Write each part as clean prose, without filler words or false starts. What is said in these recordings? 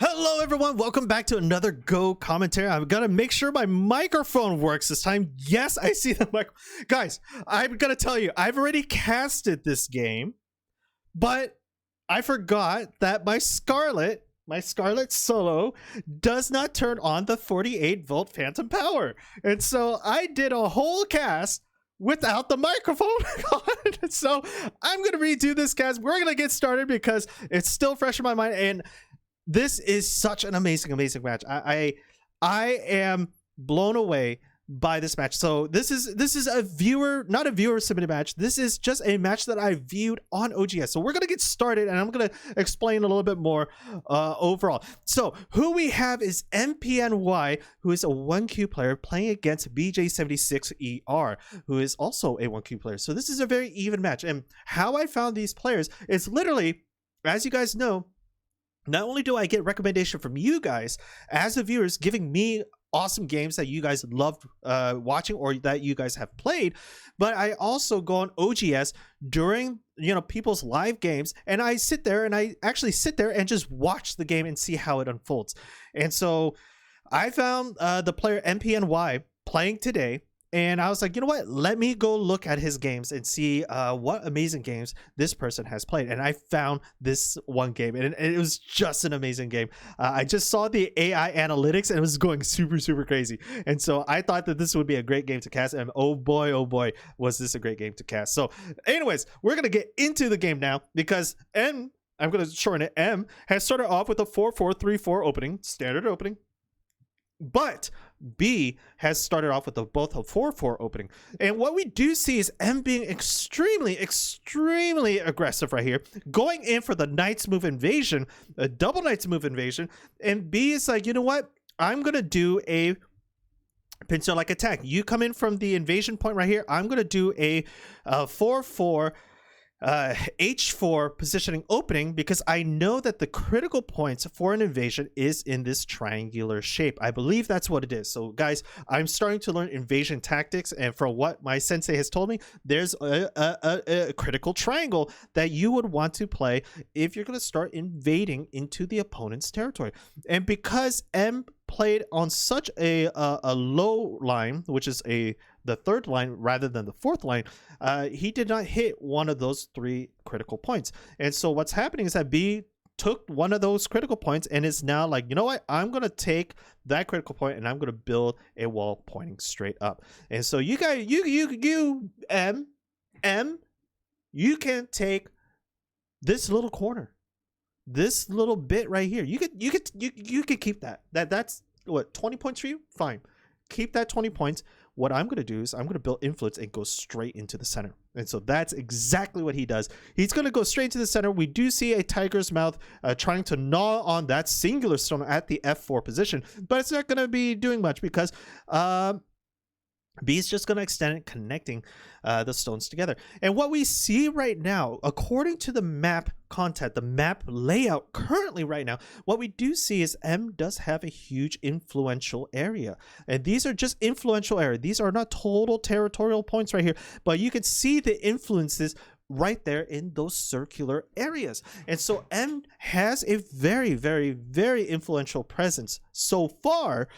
Hello everyone, welcome back to another Go commentary. I've got to make sure my microphone works this time. Yes, I see the mic. Guys, I'm gonna tell you, I've already casted this game, but I forgot that my Scarlet Solo does not turn on the 48-volt phantom power. And so I did a whole cast without the microphone on. So I'm gonna redo this cast. We're gonna get started because it's still fresh in my mind, and this is such an amazing match. I am blown away by this match. So this is a viewer, not a viewer submitted match. This is just a match that I viewed on OGS. So we're gonna get started, and I'm gonna explain a little bit more overall. So who we have is mpny, who is a 1Q player playing against BJ76ER, who is also a 1Q player. So this is a very even match. And how I found these players is literally, as you guys know, not only do I get recommendation from you guys as the viewers giving me awesome games that you guys loved watching or that you guys have played, but I also go on OGS during people's live games, and I sit there and just watch the game and see how it unfolds. And so I found the player mpny playing today, and I was like, you know what? Let me go look at his games and see what amazing games this person has played. And I found this one game, and it was just an amazing game. I just saw the AI analytics, and it was going super crazy. And so I thought that this would be a great game to cast. And oh boy, was this a great game to cast. So anyways, we're going to get into the game now, because I'm going to shorten it, M has started off with a 4-4-3-4 opening, standard opening. But B has started off with both a 4-4 opening. And what we do see is M being extremely aggressive right here, going in for the Knight's Move invasion, a double Knight's Move invasion. And B is like, you know what? I'm going to do a pincer-like attack. You come in from the invasion point right here. I'm going to do a 4-4 H4 positioning opening, because I know that the critical points for an invasion is in this triangular shape. I believe that's what it is. So guys, I'm starting to learn invasion tactics, and from what my sensei has told me, there's a critical triangle that you would want to play if you're going to start invading into the opponent's territory. And because M played on such a low line, which is the third line rather than the fourth line, he did not hit one of those 3 critical points. And so what's happening is that B took one of those critical points and is now like, you know what, I'm going to take that critical point and I'm going to build a wall pointing straight up. And so you guys, you M, you can take this little corner, this little bit right here. You could keep that. That's what, 20 points for you? Fine. Keep that 20 points. What I'm going to do is I'm going to build influence and go straight into the center. And so that's exactly what he does. He's going to go straight into the center. We do see a tiger's mouth trying to gnaw on that singular stone at the F4 position, but it's not going to be doing much because B is just going to extend it, connecting the stones together. And what we see right now, according to the map content, the map layout currently right now, what we do see is M does have a huge influential area. And these are just influential area. These are not total territorial points right here, but you can see the influences right there in those circular areas. And so M has a very influential presence so far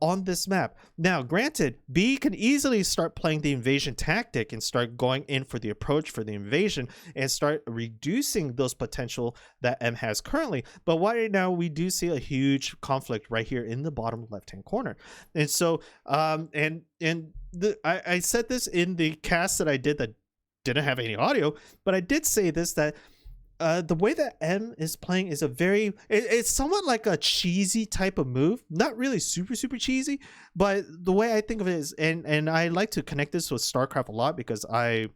on this map. Now, granted, B can easily start playing the invasion tactic and start going in for the approach for the invasion and start reducing those potential that M has currently. But right now, we do see a huge conflict right here in the bottom left-hand corner. And so, I said this in the cast that I did that didn't have any audio, but I did say this, that the way that M is playing is it's somewhat like a cheesy type of move. Not really super cheesy, but the way I think of it is, and I like to connect this with StarCraft a lot because I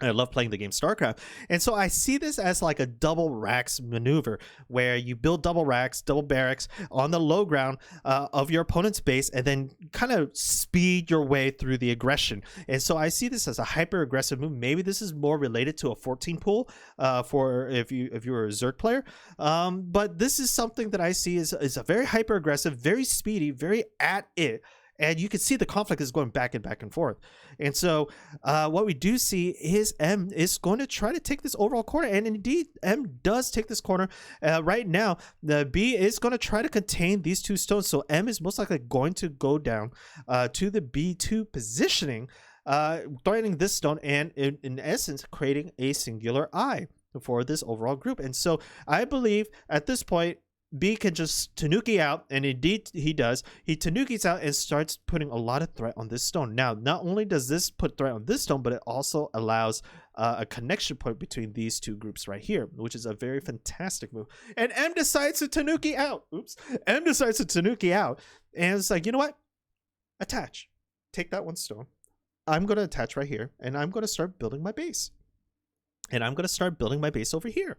love playing the game StarCraft. And so I see this as like a double racks maneuver, where you build double racks, double barracks on the low ground of your opponent's base, and then kind of speed your way through the aggression. And so I see this as a hyper aggressive move. Maybe this is more related to a 14 pool for if you're a Zerg player. But this is something that I see is a very hyper aggressive, very speedy, very at it. And you can see the conflict is going back and forth. And so what we do see is M is going to try to take this overall corner. And indeed, M does take this corner. Right now, the B is going to try to contain these two stones. So M is most likely going to go down to the B2 positioning, threatening this stone and in essence creating a singular eye for this overall group. And so I believe at this point, B can just Tanuki out, and indeed he does. He Tanukis out and starts putting a lot of threat on this stone. Now, not only does this put threat on this stone, but it also allows a connection point between these two groups right here, which is a very fantastic move. And M decides to Tanuki out. Oops. M decides to Tanuki out, and it's like, you know what? Attach. Take that one stone. I'm going to attach right here, and I'm going to start building my base. And I'm going to start building my base over here.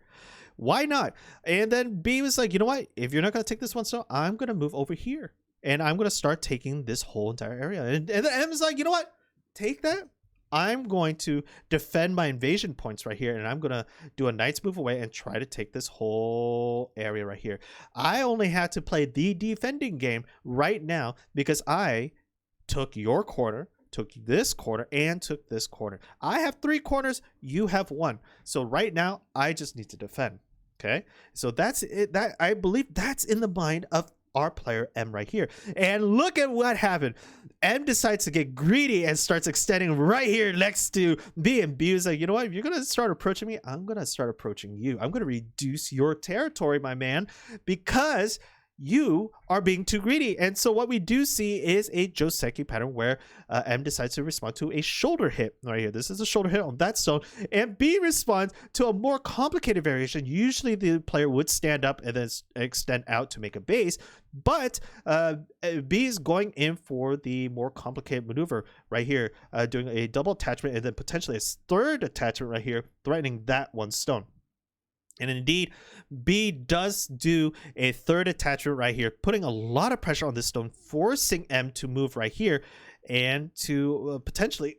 Why not? And then B was like, you know what? If you're not going to take this one stone, I'm going to move over here. And I'm going to start taking this whole entire area. And then M is like, you know what? Take that. I'm going to defend my invasion points right here. And I'm going to do a knight's move away and try to take this whole area right here. I only had to play the defending game right now because I took your corner, took this corner, and took this corner. I have 3 corners, you have 1. So right now I just need to defend. Okay, so that's it. That I believe that's in the mind of our player M right here. And look at what happened. M decides to get greedy and starts extending right here next to B. And B is like, you know what? If you're gonna start approaching me, I'm gonna start approaching you. I'm gonna reduce your territory, my man, because you are being too greedy. And so what we do see is a Joseki pattern where M decides to respond to a shoulder hit right here. This is a shoulder hit on that stone, and B responds to a more complicated variation. Usually the player would stand up and then extend out to make a base, but B is going in for the more complicated maneuver right here, doing a double attachment and then potentially a third attachment right here, threatening that one stone. And indeed, B does do a third attachment right here, putting a lot of pressure on this stone, forcing M to move right here and to potentially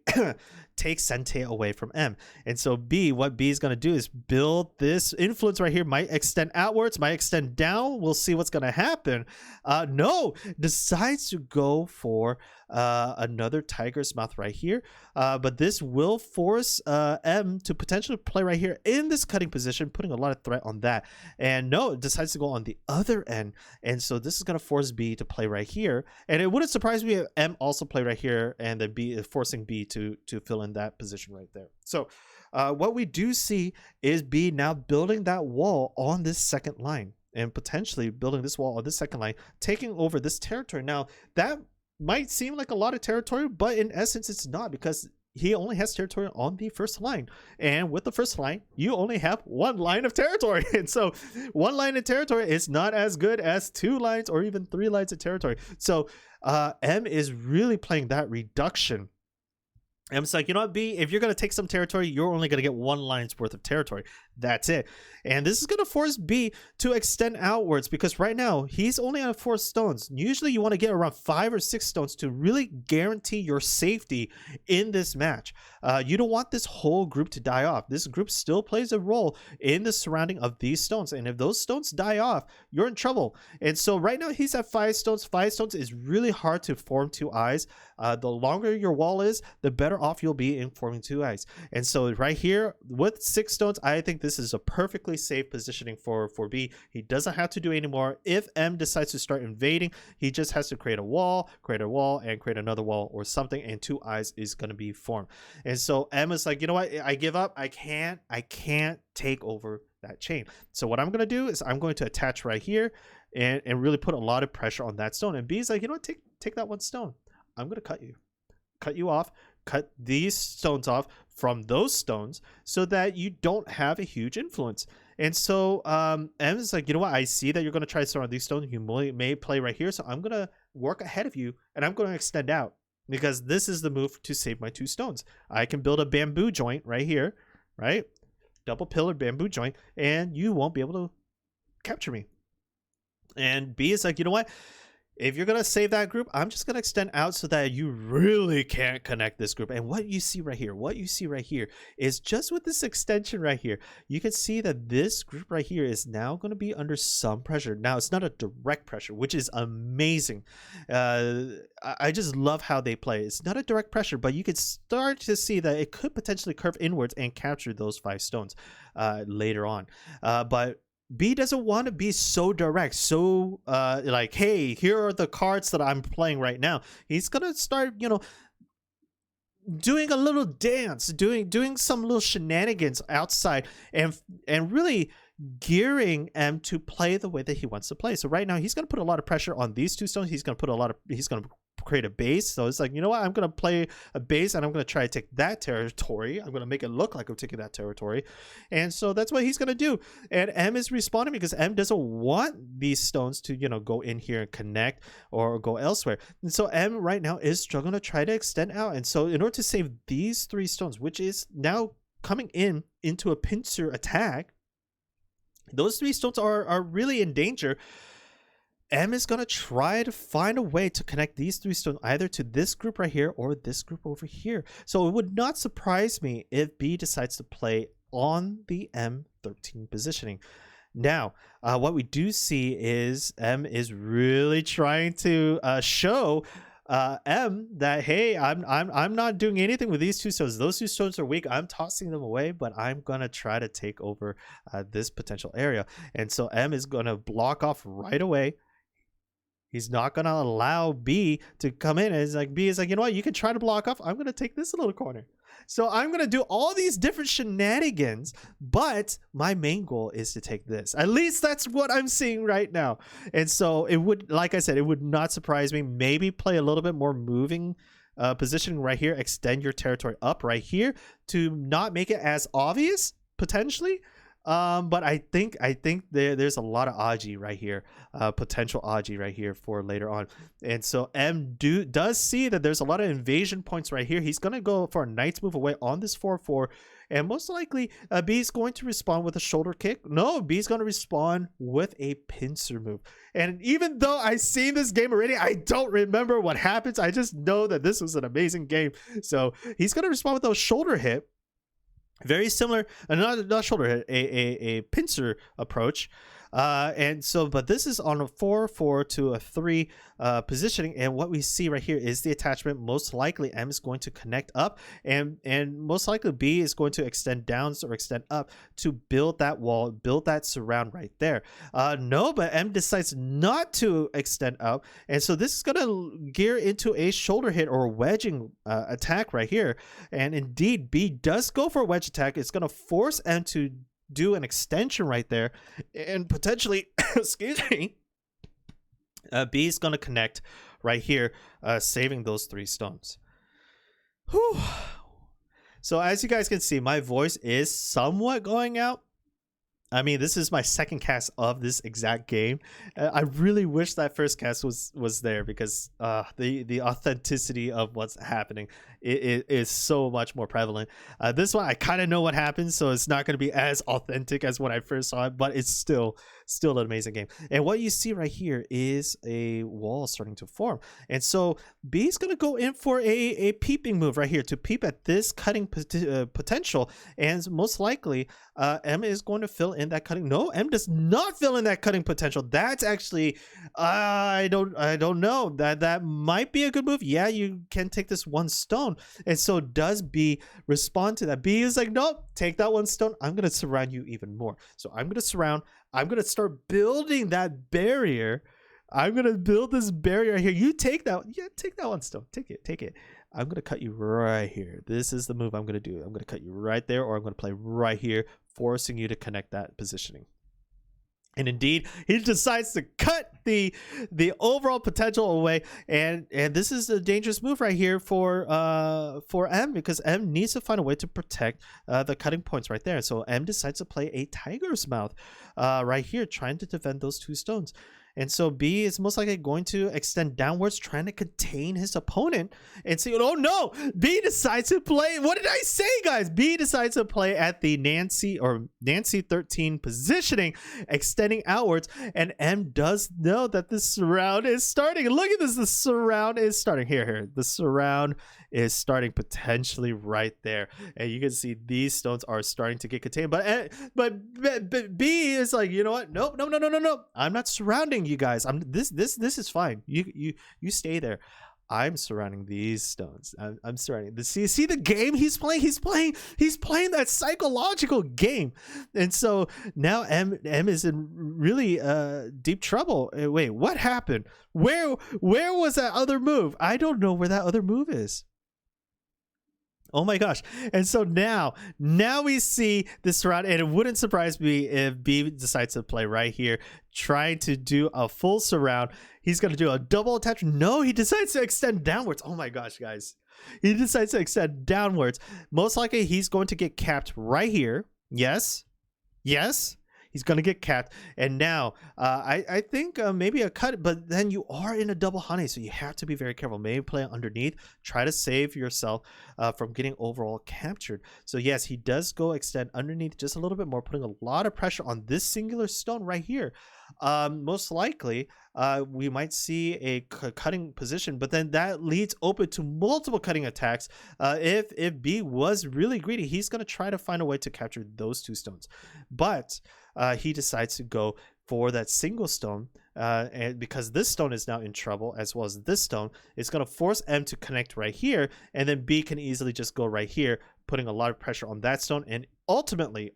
take Sente away from M. And so B, what B is going to do is build this influence right here. Might extend outwards, might extend down. We'll see what's going to happen. No, decides to go for another tiger's mouth right here. But this will force M to potentially play right here in this cutting position, putting a lot of threat on that. And no, it decides to go on the other end. And so this is going to force B to play right here. And it wouldn't surprise me if M also played right here and then B forcing B to fill in that position right there. So what we do see is B now building that wall on this second line and potentially building this wall on this second line, taking over this territory. Now that might seem like a lot of territory, but in essence it's not, because he only has territory on the first line, and with the first line you only have 1 line of territory. And so 1 line of territory is not as good as 2 lines or even 3 lines of territory. So M is really playing that reduction. And it's like, you know what, B, if you're going to take some territory, you're only going to get 1 line's worth of territory. That's it. And this is going to force B to extend outwards, because right now he's only on 4 stones. Usually you want to get around 5 or 6 stones to really guarantee your safety in this match. You don't want this whole group to die off. This group still plays a role in the surrounding of these stones. And if those stones die off, you're in trouble. And so right now he's at 5 stones. 5 stones is really hard to form 2 eyes. The longer your wall is, the better off you'll be in forming 2 eyes. And so right here with 6 stones, I think this is a perfectly safe positioning for B. He doesn't have to do any more. If M decides to start invading, he just has to create a wall, and create another wall or something, and 2 eyes is going to be formed. And so M is like, you know what, I give up. I can't take over that chain. So what I'm going to do is I'm going to attach right here and really put a lot of pressure on that stone. And B is like, you know what, take that 1 stone. I'm going to cut you off, cut these stones off from those stones so that you don't have a huge influence. And so M is like, you know what, I see that you're going to try to start on these stones. You may play right here. So I'm going to work ahead of you and I'm going to extend out, because this is the move to save my 2 stones. I can build a bamboo joint right here, right? Double pillar bamboo joint, and you won't be able to capture me. And B is like, you know what? if you're gonna save that group, I'm just gonna extend out so that you really can't connect this group. And what you see right here is just with this extension right here, you can see that this group right here is now going to be under some pressure. Now it's not a direct pressure, which is amazing. I just love how they play. It's not a direct pressure, but you can start to see that it could potentially curve inwards and capture those 5 stones later on. But B doesn't want to be so direct, so like, hey, here are the cards that I'm playing right now. He's gonna start, you know, doing a little dance, doing some little shenanigans outside, and really gearing M to play the way that he wants to play. So right now he's gonna put a lot of pressure on these 2 stones. He's gonna create a base. So it's like, you know what, I'm gonna play a base and I'm gonna try to take that territory. I'm gonna make it look like I'm taking that territory, and so that's what he's gonna do. And M is responding because M doesn't want these stones to, you know, go in here and connect or go elsewhere. And so M right now is struggling to try to extend out. And so in order to save these 3 stones, which is now coming into a pincer attack, those 3 stones are really in danger. M is going to try to find a way to connect these 3 stones either to this group right here or this group over here. So it would not surprise me if B decides to play on the M13 positioning. Now, what we do see is M is really trying to show M that, hey, I'm not doing anything with these 2 stones. Those 2 stones are weak. I'm tossing them away, but I'm gonna try to take over this potential area. And so M is gonna block off right away. He's not going to allow B to come in. It's like, B is like, you know what? You can try to block off. I'm going to take this little corner. So I'm going to do all these different shenanigans, but my main goal is to take this. At least that's what I'm seeing right now. And so it would, like I said, it would not surprise me. Maybe play a little bit more moving positioning right here. Extend your territory up right here to not make it as obvious, potentially. But I think there's a lot of Aji right here, potential Aji right here for later on. And so M does see that there's a lot of invasion points right here. He's gonna go for a knight's move away on this 4/4, and most likely B is going to respond with a shoulder kick. No, B is going to respond with a pincer move. And even though I've seen this game already, I don't remember what happens. I just know that this was an amazing game. So he's gonna respond with a shoulder hit. Very similar, not shoulder hit, a pincer approach. And so, but this is on a 4/4 to a 3 positioning, and what we see right here is the attachment. Most likely M is going to connect up, and most likely B is going to extend down or extend up to build that wall, build that surround right there. No, but M decides not to extend up, and so this is going to gear into a shoulder hit or wedging attack right here. And indeed, B does go for a wedge attack. It's going to force M to do an extension right there, and potentially excuse me, B is going to connect right here, saving those 3 stones. Whew. So as you guys can see, my voice is somewhat going out. I mean, this is my second cast of this exact game. I really wish that first cast was there, because the authenticity of what's happening is so much more prevalent. This one, I kind of know what happens, so it's not going to be as authentic as when I first saw it, but it's still an amazing game. And what you see right here is a wall starting to form. And so B is going to go in for a peeping move right here to peep at this cutting potential. And most likely, M is going to fill in that cutting. No, M does not fill in that cutting potential. That's actually, I don't know. That might be a good move. Yeah, you can take this 1 stone. And so does B respond to that? B is like, nope, take that 1 stone. I'm going to surround you even more. So I'm going to surround. I'm going to start building that barrier. I'm going to build this barrier here. You take that. Yeah, take that 1 stone. Take it. I'm going to cut you right here. This is the move I'm going to do. I'm going to cut you right there, or I'm going to play right here, forcing you to connect that positioning. And indeed, he decides to cut the overall potential away, and this is a dangerous move right here for M, because M needs to find a way to protect the cutting points right there. So M decides to play a tiger's mouth right here, trying to defend those 2 stones. And so B is most likely going to extend downwards, trying to contain his opponent and say, oh no, B decides to play. What did I say, guys? B decides to play at the Nancy 13 positioning, extending outwards. And M does know that the surround is starting. Look at this. The surround is starting. Here. The surround is starting potentially right there. And you can see these stones are starting to get contained. But B is like, you know what? Nope. No. I'm not surrounding you guys. This is fine. You stay there. I'm surrounding these stones. I'm surrounding the see the game he's playing. He's playing that psychological game. And so now M is in really deep trouble. Wait, what happened? Where was that other move? I don't know where that other move is. Oh my gosh. And so now we see this surround, and it wouldn't surprise me if B decides to play right here, trying to do a full surround. He's going to do a double attach. No, he decides to extend downwards. Oh my gosh, guys. He decides to extend downwards. Most likely he's going to get capped right here. Yes. He's going to get capped. And now I think maybe a cut, but then you are in a double honey, so you have to be very careful. Maybe play underneath. Try to save yourself from getting overall captured. So yes, he does go extend underneath just a little bit more, putting a lot of pressure on this singular stone right here. Most likely we might see a cutting position, but then that leads open to multiple cutting attacks. If B was really greedy, he's going to try to find a way to capture those two stones, but he decides to go for that single stone, and because this stone is now in trouble, as well as this stone, it's going to force M to connect right here, and then B can easily just go right here, putting a lot of pressure on that stone, and ultimately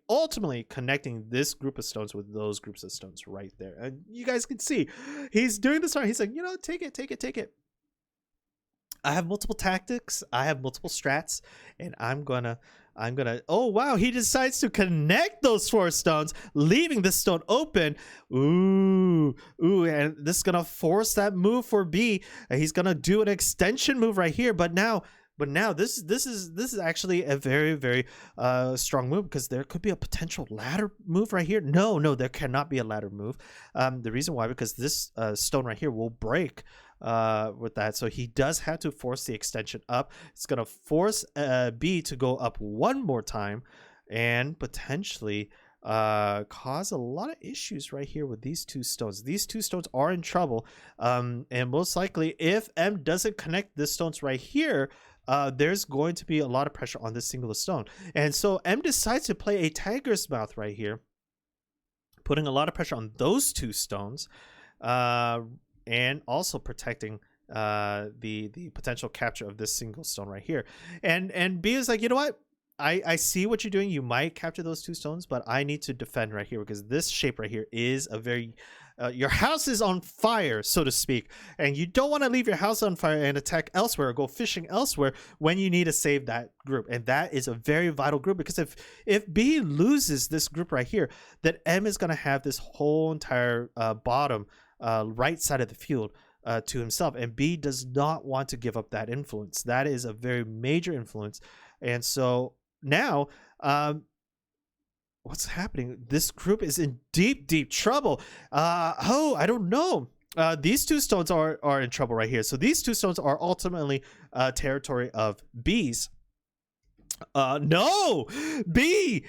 connecting this group of stones with those groups of stones right there. And you guys can see he's doing this. He's like, you know, take it. I have multiple tactics. I have multiple strats, and I'm gonna, oh wow, he decides to connect those 4 stones, leaving this stone open. Ooh, and this is gonna force that move for B. He's gonna do an extension move right here, but now this is actually a very, very strong move, because there could be a potential ladder move right here. No, there cannot be a ladder move. The reason why, because this stone right here will break with that, so he does have to force the extension up. It's gonna force B to go up one more time, and potentially cause a lot of issues right here with these 2 stones. These 2 stones are in trouble, and most likely if M doesn't connect the stones right here, there's going to be a lot of pressure on this single stone. And so M decides to play a tiger's mouth right here, putting a lot of pressure on those 2 stones, and also protecting the potential capture of this single stone right here. And B is like, you know what? I see what you're doing. You might capture those 2 stones, but I need to defend right here, because this shape right here is a very your house is on fire, so to speak, and you don't want to leave your house on fire and attack elsewhere or go fishing elsewhere when you need to save that group. And that is a very vital group, because if B loses this group right here, then M is going to have this whole entire bottom right side of the field to himself, and B does not want to give up that influence. That is a very major influence. And so now what's happening? This group is in deep trouble. I don't know. These 2 stones are in trouble right here. So these 2 stones are ultimately territory of B's. No, B,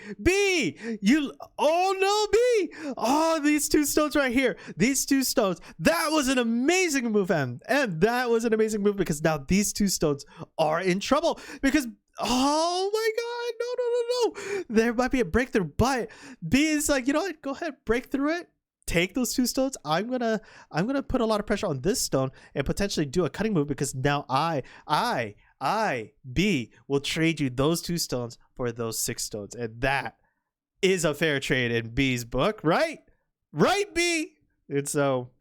oh no, B. Oh, these 2 stones right here. These 2 stones. That was an amazing move, M. And that was an amazing move, because now these 2 stones are in trouble, because oh my god, no, there might be a breakthrough, but B is like, you know what, go ahead, break through it, take those 2 stones. I'm gonna put a lot of pressure on this stone and potentially do a cutting move, because now B will trade you those 2 stones for those 6 stones, and that is a fair trade in B's book, right B? And so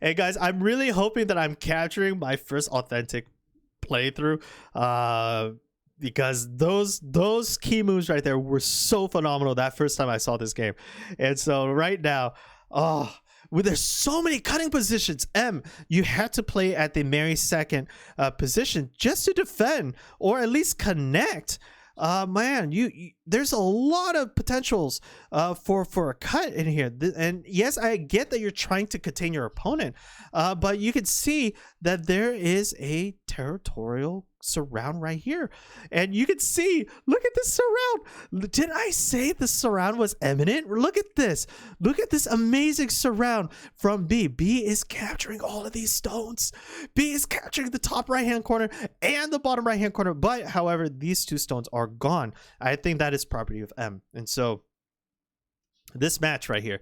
and guys, I'm really hoping that I'm capturing my first authentic playthrough, because those key moves right there were so phenomenal that first time I saw this game. And so right now, well, there's so many cutting positions. M, you had to play at the Mary second position just to defend, or at least connect Man, there's a lot of potentials for a cut in here. And yes, I get that you're trying to contain your opponent, but you can see that there is a territorial surround right here, and you can see, look at this surround. Did I say the surround was imminent? Look at this amazing surround from B is capturing all of these stones. B is capturing the top right hand corner and the bottom right hand corner, but however, these two stones are gone. I think that is property of M. And so this match right here,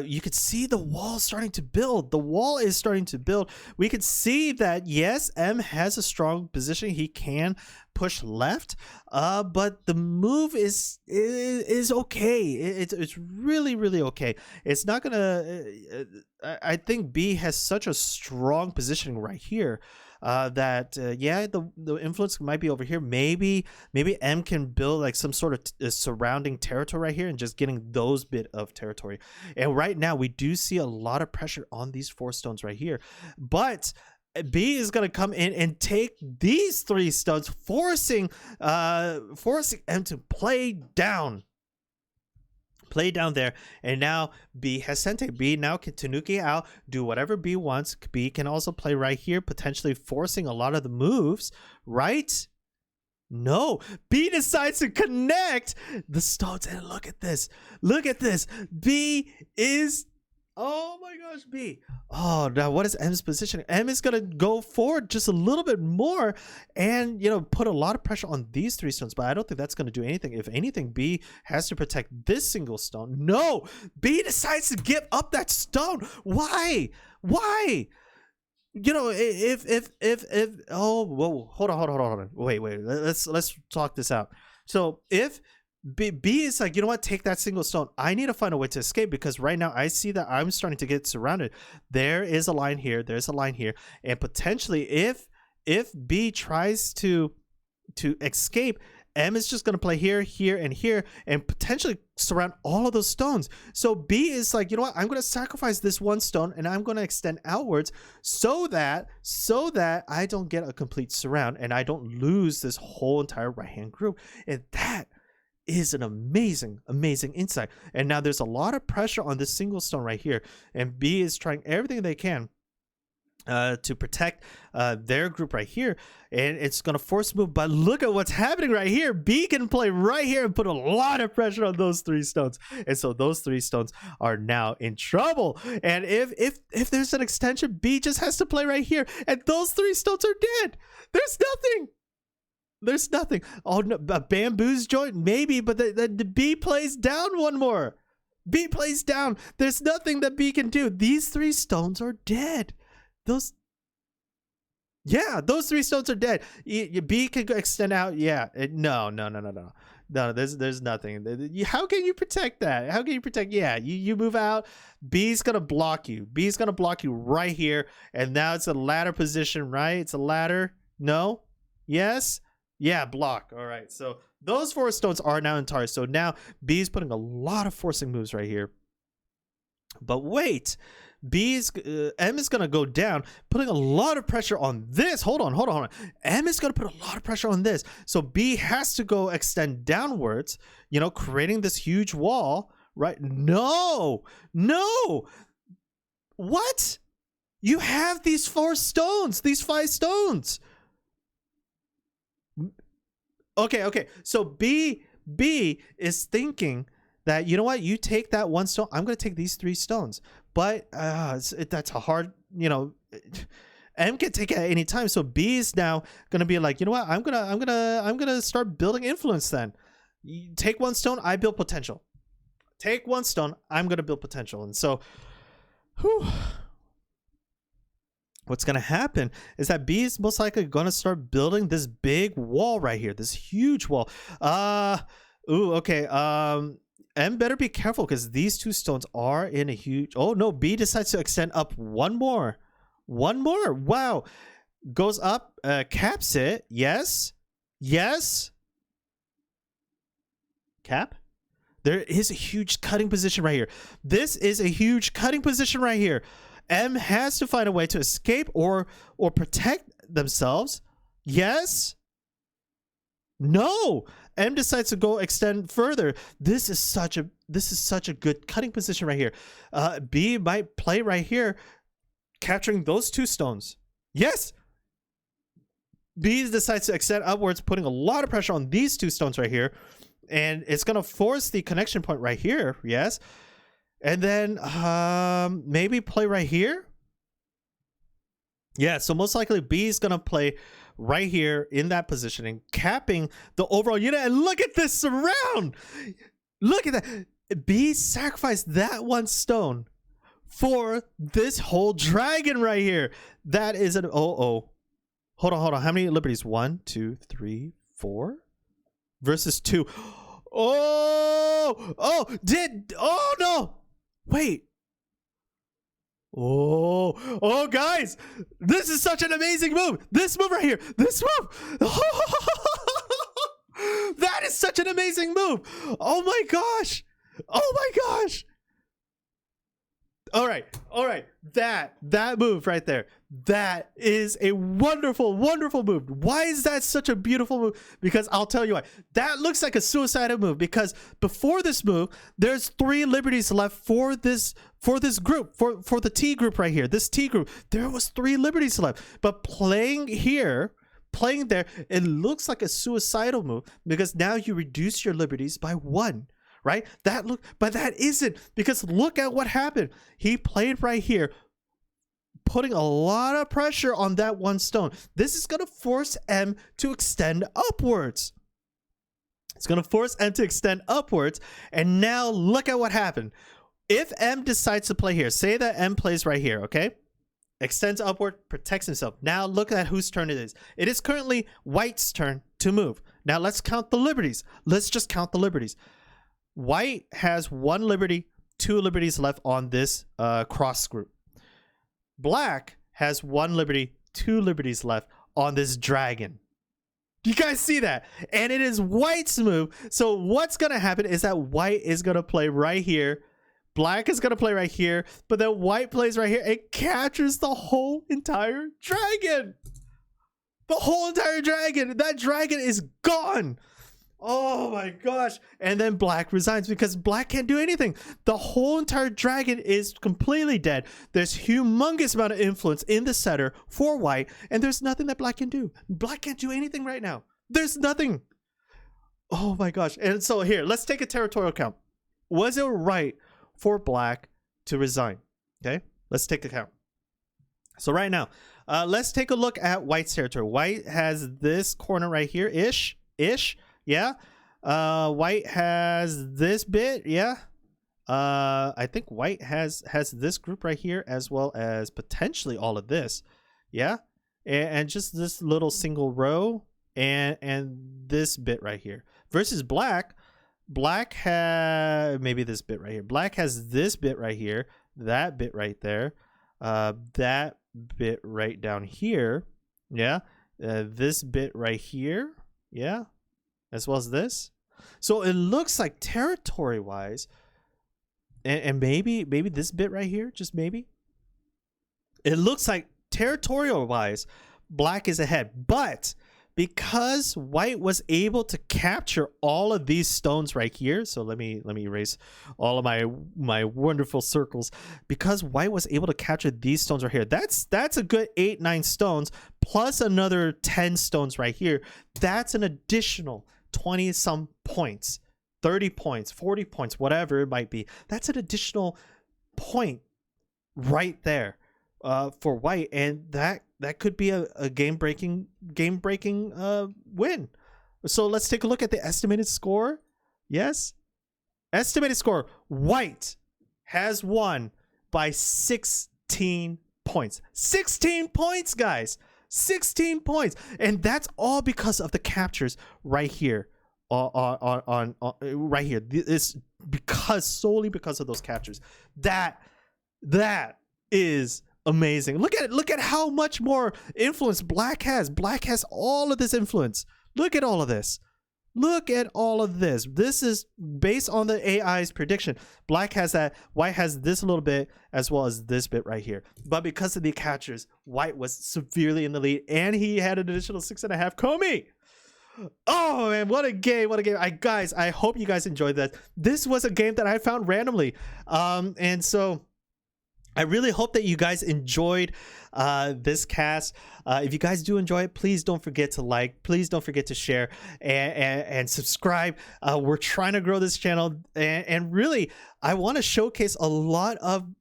you could see the wall starting to build. The wall is starting to build. We could see that, yes, M has a strong position. He can push left, but the move is okay. It's really, really okay. It's not gonna I think B has such a strong positioning right here, that yeah, the influence might be over here. Maybe M can build like some sort of surrounding territory right here and just getting those bit of territory. And right now we do see a lot of pressure on these 4 stones right here, but B is going to come in and take these 3 stones, forcing M to play down there. And now B has Sente. B now can Tanuki out, do whatever B wants. B can also play right here, potentially forcing a lot of the moves, right? No, B decides to connect the stones, and look at this. B is, oh my gosh, B. Oh, now what is M's position? M is gonna go forward just a little bit more and, you know, put a lot of pressure on these 3 stones, but I don't think that's gonna do anything. If anything, B has to protect this single stone. No, B decides to give up that stone. Why? You know, if oh, whoa, hold on. Wait. Let's talk this out. So if B is like, you know what, take that single stone. I need to find a way to escape, because right now I see that I'm starting to get surrounded. There is a line here. There's a line here. And potentially if B tries to escape, M is just going to play here, and here, and potentially surround all of those stones. So B is like, you know what, I'm going to sacrifice this 1 stone and I'm going to extend outwards so that I don't get a complete surround and I don't lose this whole entire right-hand group. And that is an amazing insight. And now there's a lot of pressure on this single stone right here, and B is trying everything they can to protect their group right here, and it's gonna force move. But look at what's happening right here. B can play right here and put a lot of pressure on those 3 stones, and so those 3 stones are now in trouble. And if there's an extension, B just has to play right here, and those 3 stones are dead. There's nothing. Oh no, a bamboo's joint maybe, but the B plays down 1 more. B plays down. There's nothing that B can do. These 3 stones are dead. Those 3 stones are dead. B can go extend out. Yeah. No. There's nothing. How can you protect that? How can you protect? Yeah, you move out. B's gonna block you. B's gonna block you right here. And now it's a ladder position, right? It's a ladder. No. Yes. Yeah, block. All right. So those 4 stones are now in tar. So now B's putting a lot of forcing moves right here. But wait. M is going to go down, putting a lot of pressure on this. Hold on. M is going to put a lot of pressure on this. So B has to go extend downwards, you know, creating this huge wall, right? No. What? You have these 4 stones, these 5 stones. Okay. So B is thinking that, you know what, you take that 1 stone, I'm going to take these 3 stones. But that's a hard, you know, M can take it at any time. So B is now going to be like, you know what, I'm gonna start building influence then. You take 1 stone, I build potential. Take 1 stone, I'm going to build potential. And so what's going to happen is that B is most likely going to start building this big wall right here, this huge wall. Okay. M better be careful, because these 2 stones are in a huge... Oh, no. B decides to extend up 1 more. 1 more. Wow. Goes up, caps it. Yes. Cap? There is a huge cutting position right here. This is a huge cutting position right here. M has to find a way to escape or protect themselves. Yes. No, M decides to go extend further. This is such a good cutting position right here. B might play right here, capturing those 2 stones. Yes. B decides to extend upwards, putting a lot of pressure on these 2 stones right here, and it's gonna force the connection point right here. Yes, and then maybe play right here. Yeah, so most likely B is gonna play right here in that positioning, capping the overall unit. And look at this surround. Look at that. B sacrificed that 1 stone for this whole dragon right here. That is an hold on. How many liberties? 1, 2, 3, 4 versus 2. Oh no. Wait. Oh, guys, this is such an amazing move. This move right here, this move. That is such an amazing move. Oh my gosh. All right. That move right there, that is a wonderful move. Why is that such a beautiful move? Because I'll tell you why. That looks like a suicidal move, because before this move, there's 3 liberties left for this group, for the T group right here. This T group, there was 3 liberties left. But playing there, it looks like a suicidal move, because now you reduce your liberties by 1. Right? But that isn't, because look at what happened. He played right here, putting a lot of pressure on that 1 stone. This is going to force M to extend upwards. It's going to force M to extend upwards. And now look at what happened. If M decides to play here, say that M plays right here, okay? Extends upward, protects himself. Now look at whose turn it is. It is currently White's turn to move. Now let's count the liberties. Let's just count the liberties. White has 1 liberty, 2 liberties left on this cross group. Black has 1 liberty, 2 liberties left on this dragon. Do you guys see that? And it is White's move. So what's going to happen is that White is going to play right here. Black is going to play right here. But then White plays right here. It captures the whole entire dragon. The whole entire dragon. That dragon is gone. Oh my gosh. And then Black resigns, because Black can't do anything. The whole entire dragon is completely dead. There's humongous amount of influence in the center for White, and there's nothing that Black can do. Black can't do anything right now. There's nothing. Oh my gosh. And so here, let's take a territorial count. Was it right for Black to resign? Okay, let's take a count. So right now, let's take a look at White's territory. White has this corner right here, ish. Yeah. White has this bit. Yeah. I think White has this group right here, as well as potentially all of this. Yeah. And just this little single row and this bit right here. Versus Black. Black has maybe this bit right here. Black has this bit right here, that bit right there, that bit right down here. Yeah. This bit right here. Yeah. As well as this. So it looks like territory wise, and maybe this bit right here, just maybe, it looks like territorial wise Black is ahead. But because White was able to capture all of these stones right here, so let me erase all of my wonderful circles. Because White was able to capture these stones right here, that's a good 8-9 stones plus another 10 stones right here. That's an additional 20 some points, 30 points, 40 points, whatever it might be. That's an additional point right there for White, and that could be a game breaking win. So let's take a look at the estimated score. Yes, estimated score. White has won by 16 points. 16 points, guys. 16 points, and that's all because of the captures right here on right here. This solely because of those captures. That is amazing. Look at it. Look at how much more influence Black has. Black has all of this influence. Look at all of this. Look at all of this. This is based on the AI's prediction. Black has that. White has this little bit, as well as this bit right here. But because of the catchers, White was severely in the lead, and he had an additional 6.5 Comey. Oh man, what a game! What a game! Guys, I hope you guys enjoyed that. This was a game that I found randomly, and so I really hope that you guys enjoyed this cast. If you guys do enjoy it, please don't forget to like, please don't forget to share and subscribe. We're trying to grow this channel, and really, I want to showcase a lot of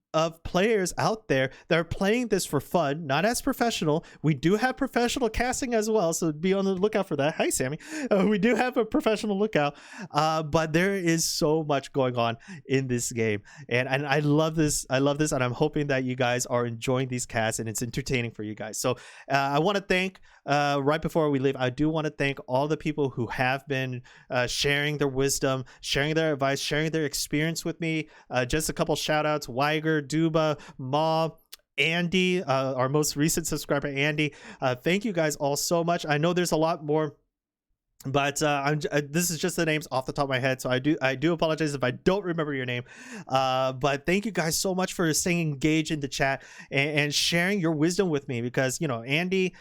players out there that are playing this for fun, not as professional. We do have professional casting as well, so be on the lookout for that. Hi, Sammy. We do have a professional lookout, but there is so much going on in this game, and I love this. I love this, and I'm hoping that you guys are enjoying these casts and it's entertaining for you guys. So I want to thank, right before we leave, I do want to thank all the people who have been sharing their wisdom, sharing their advice, sharing their experience with me. Just a couple shout outs: Weiger, Duba, Ma, Andy, our most recent subscriber, Andy. Thank you guys all so much. I know there's a lot more, but this is just the names off the top of my head, so I do apologize if I don't remember your name, but thank you guys so much for staying engaged in the chat and sharing your wisdom with me, because you know Andy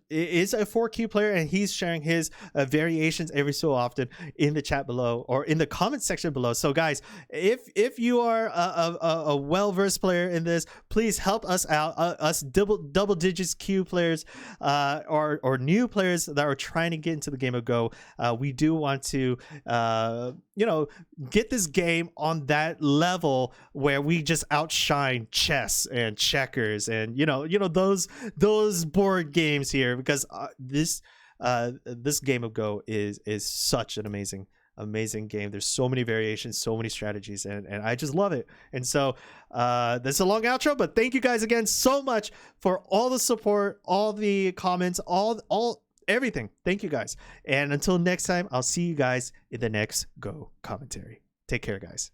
is a 4Q player and he's sharing his variations every so often in the chat below or in the comment section below. So guys, if you are a well-versed player in this, please help us out, us double digits Q players, or new players that are trying to get into the game of Go. We do want to you know, get this game on that level where we just outshine chess and checkers and you know those board games here, because this game of Go is such an amazing game. There's so many variations, so many strategies, and I just love it. And so that's a long outro, but thank you guys again so much for all the support, all the comments, all everything. Thank you guys, and until next time, I'll see you guys in the next Go commentary. Take care, guys.